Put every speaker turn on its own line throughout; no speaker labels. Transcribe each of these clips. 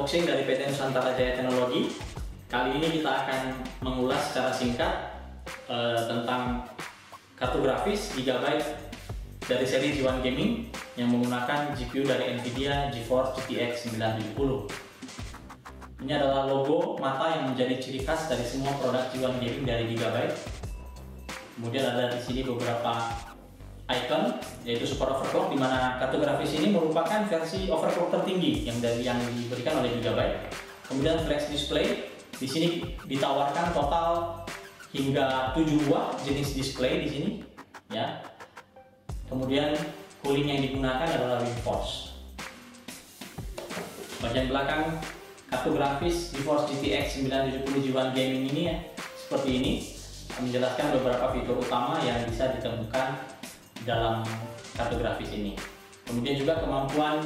unboxing dari PT Nusantara Jaya Teknologi. Kali ini kita akan mengulas secara singkat tentang kartu grafis Gigabyte dari seri G1 Gaming yang menggunakan GPU dari Nvidia GeForce GTX 970. Ini adalah logo mata yang menjadi ciri khas dari semua produk G1 Gaming dari Gigabyte. Kemudian ada di sini beberapa icon, yaitu super overclock, di mana kartu grafis ini merupakan versi overclock tertinggi yang diberikan oleh Gigabyte. Kemudian flash display, di sini ditawarkan total hingga 7 buah jenis display di sini, ya. Kemudian cooling yang digunakan adalah WindForce. Bagian belakang kartu grafis GeForce GTX 970 G1 Gaming ini ya, seperti ini, menjelaskan beberapa fitur utama yang bisa ditemukan dalam kartu grafis ini. Kemudian juga kemampuan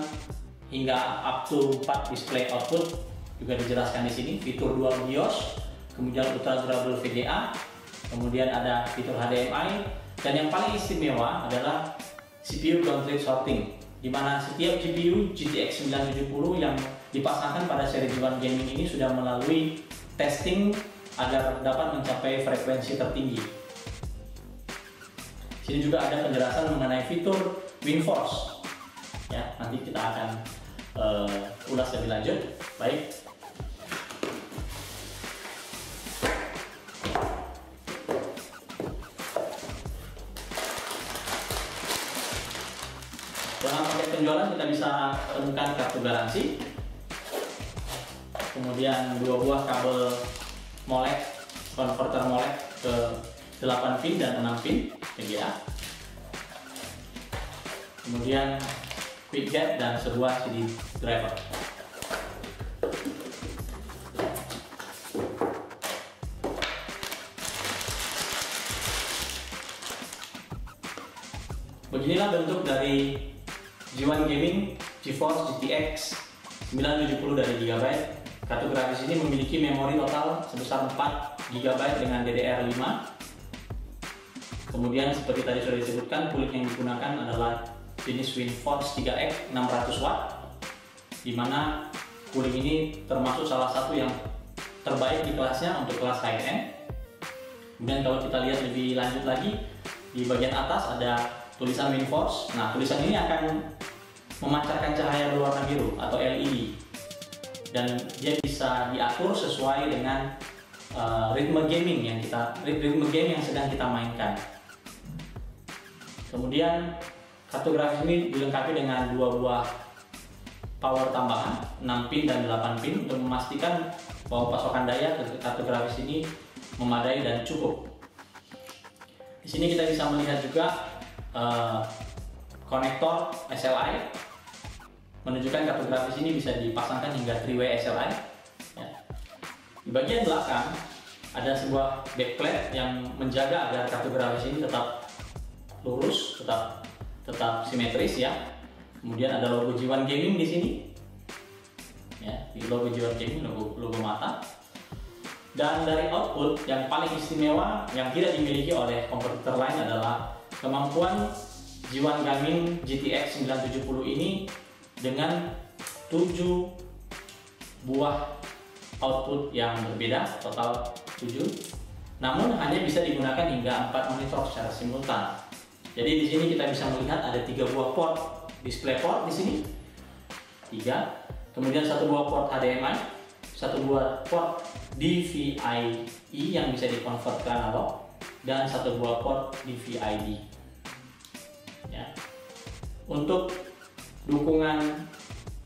hingga up to 4 display output juga dijelaskan di sini, fitur dual BIOS, kemudian ultra durable VGA, kemudian ada fitur HDMI, dan yang paling istimewa adalah CPU downgrade sorting, di mana setiap GPU GTX 970 yang dipasangkan pada seri G1 Gaming ini sudah melalui testing agar dapat mencapai frekuensi tertinggi. Sini juga ada penjelasan mengenai fitur WindForce. Ya, nanti kita akan ulas lebih lanjut. Baik. Dalam paket penjualan kita bisa temukan kartu garansi, kemudian 2 buah kabel MOLED, konverter MOLED ke 8 pin dan 6 pin VGA, kemudian quick get dan sebuah CD driver. Beginilah bentuk dari G1 Gaming GeForce GTX 970 dari Gigabyte. Kartu grafis ini memiliki memori total sebesar 4 GB dengan DDR5. Kemudian seperti tadi sudah disebutkan, cooling yang digunakan adalah jenis WindForce 3X 600 watt, di mana cooling ini termasuk salah satu yang terbaik di kelasnya untuk kelas high end. Kemudian kalau kita lihat lebih lanjut lagi, di bagian atas ada tulisan WindForce. Nah, tulisan ini akan memancarkan cahaya berwarna biru atau LED, dan dia bisa diatur sesuai dengan ritme game yang sedang kita mainkan. Kemudian kartu grafis ini dilengkapi dengan 2 buah power tambahan 6 pin dan 8 pin untuk memastikan bahwa pasokan daya kartu grafis ini memadai dan cukup. Di sini kita bisa melihat juga konektor SLI, menunjukkan kartu grafis ini bisa dipasangkan hingga 3-way SLI. Ya. Di bagian belakang ada sebuah backplate yang menjaga agar kartu grafis ini tetap lurus, tetap simetris ya. Kemudian ada logo G1 Gaming di sini. Ya, di logo G1 Gaming, logo mata. Dan dari output yang paling istimewa yang tidak dimiliki oleh kompetitor lain adalah kemampuan G1 Gaming GTX 970 ini dengan 7 buah output yang berbeda, total 7. Namun hanya bisa digunakan hingga 4 monitor secara simultan. Jadi di sini kita bisa melihat ada 3 buah port display port di sini, 3. Kemudian 1 buah port HDMI, 1 buah port DVI-E yang bisa dikonvert ke analog, dan 1 buah port DVI-D. Ya. Untuk dukungan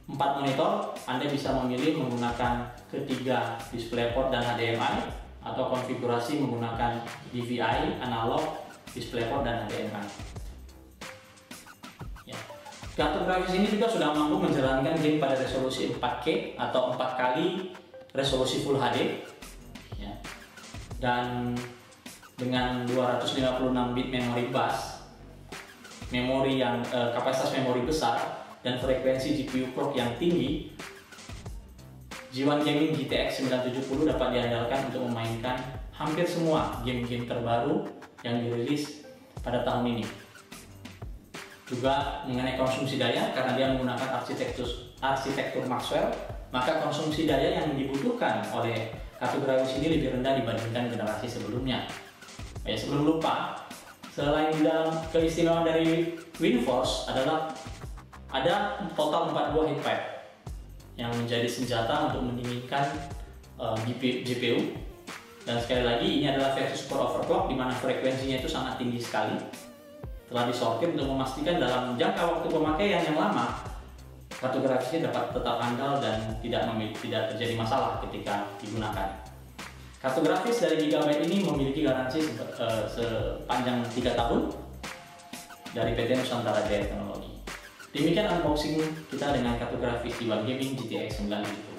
4 monitor, Anda bisa memilih menggunakan ketiga display port dan HDMI, atau konfigurasi menggunakan DVI, analog, DisplayPort, dan HDMI. Ya. Kartu grafis ini juga sudah mampu menjalankan game pada resolusi 4K atau 4 kali resolusi Full HD. Ya. Dan dengan 256 bit memori bus, memori yang kapasitas memori besar, dan frekuensi GPU clock yang tinggi, G1 Gaming GTX 970 dapat diandalkan untuk memainkan hampir semua game-game terbaru yang dirilis pada tahun ini. Juga mengenai konsumsi daya, karena dia menggunakan arsitektur arsitektur Maxwell, maka konsumsi daya yang dibutuhkan oleh kartu grafis ini lebih rendah dibandingkan generasi sebelumnya. Ya, sebelum lupa, selain di dalam keistimewaan dari WindForce adalah ada total 4 buah heatpipe yang menjadi senjata untuk mendinginkan GPU. Dan sekali lagi ini adalah versus core overclock di mana frekuensinya itu sangat tinggi sekali. Telah disortir untuk memastikan dalam jangka waktu pemakaian yang lama kartu grafisnya dapat tetap handal dan tidak terjadi masalah ketika digunakan. Kartu grafis dari Gigabyte ini memiliki garansi sepanjang 3 tahun dari PT Nusantara Jaya Teknologi. Demikian unboxing kita dengan kartu grafis di One Gaming GTX 970.